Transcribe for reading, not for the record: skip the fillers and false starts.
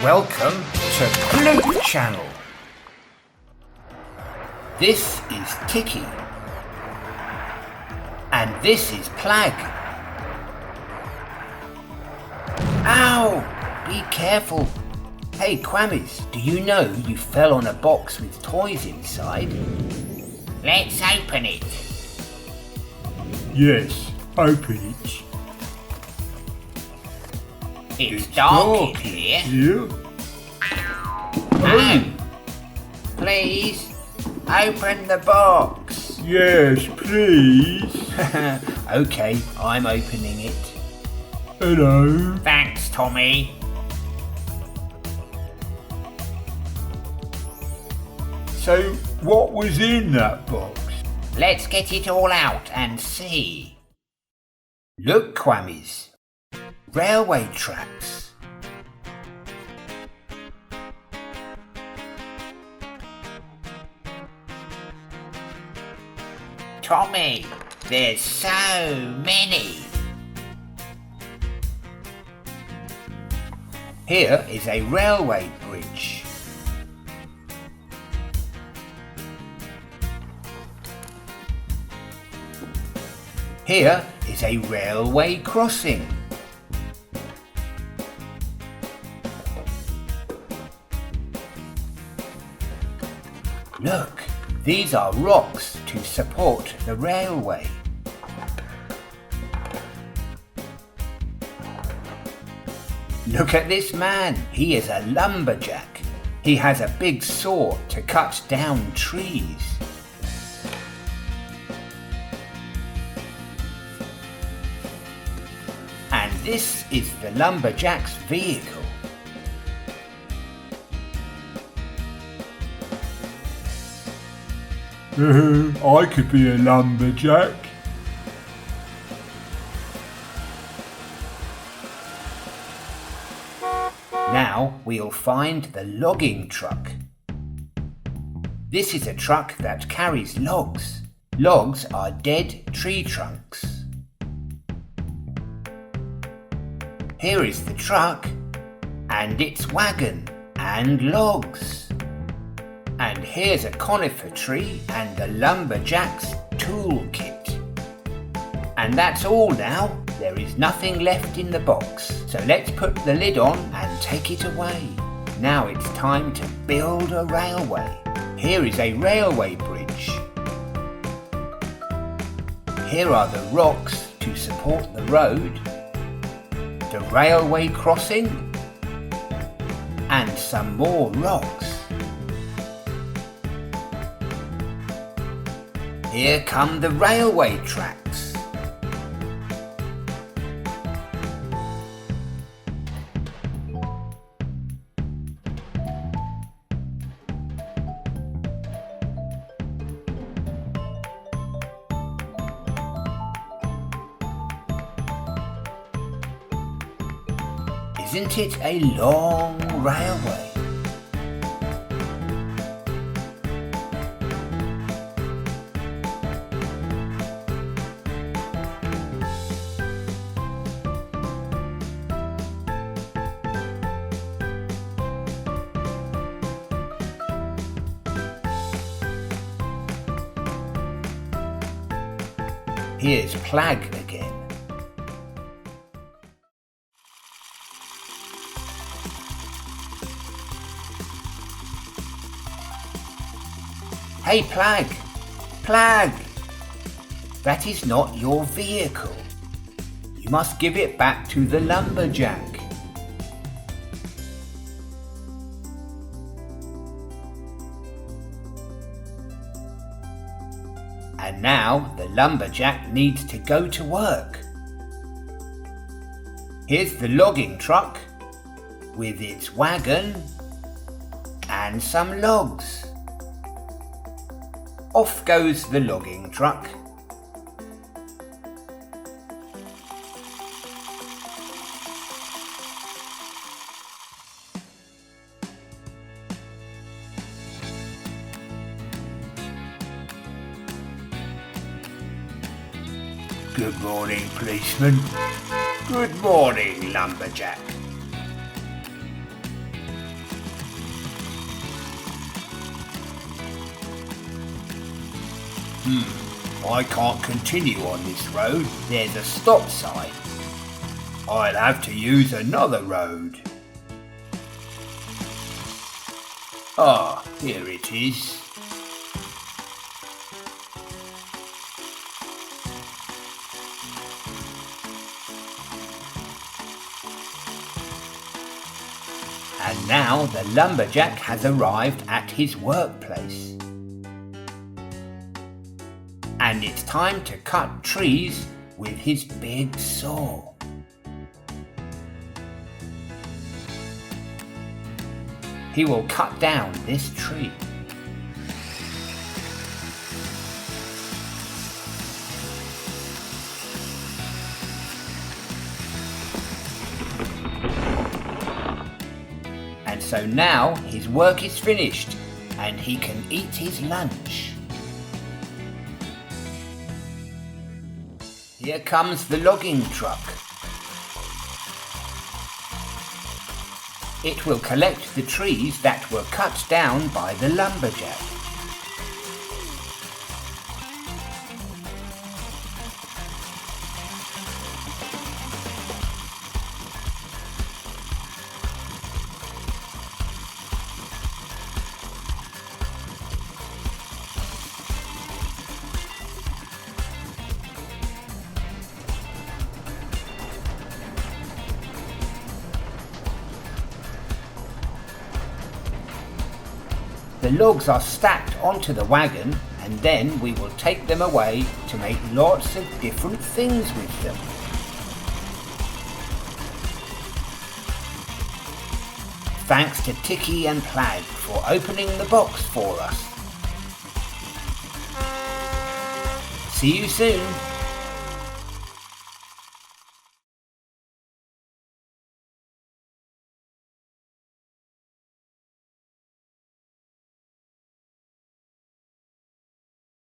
Welcome to Ploop Channel. This is Tikki. And this is Plagg. Ow! Be careful. Hey Kwamis, do you know you fell on a box with toys inside? Let's open it. Yes, open it. It's dark in here. Here? Oh. Please, open the box. Yes, please. Okay, I'm opening it. Hello. Thanks, Tommy. So, what was in that box? Let's get it all out and see. Look, Kwamis. Railway tracks. Tommy, there's so many. Here is a railway bridge. Here is a railway crossing. Look, these are rocks to support the railway. Look at this man, he is a lumberjack. He has a big saw to cut down trees. And this is the lumberjack's vehicle. I could be a lumberjack. Now we'll find the logging truck. This is a truck that carries logs. Logs are dead tree trunks. Here is the truck and its wagon and logs. And here's a conifer tree and the lumberjack's toolkit. And that's all now. There is nothing left in the box. So let's put the lid on and take it away. Now it's time to build a railway. Here is a railway bridge. Here are the rocks to support the road, the railway crossing, and some more rocks. Here come the railway tracks. Isn't it a long railway? Here's Plagg again. Hey Plagg! Plagg! That is not your vehicle. You must give it back to the lumberjack. And now the lumberjack needs to go to work. Here's the logging truck with its wagon and some logs. Off goes the logging truck. Good morning, policeman. Good morning, lumberjack. I can't continue on this road. There's a stop sign. I'll have to use another road. Ah, here it is. And now the lumberjack has arrived at his workplace. And it's time to cut trees with his big saw. He will cut down this tree. And so now his work is finished and he can eat his lunch. Here comes the logging truck. It will collect the trees that were cut down by the lumberjack. The logs are stacked onto the wagon and then we will take them away to make lots of different things with them. Thanks to Tikki and Plagg for opening the box for us. See you soon.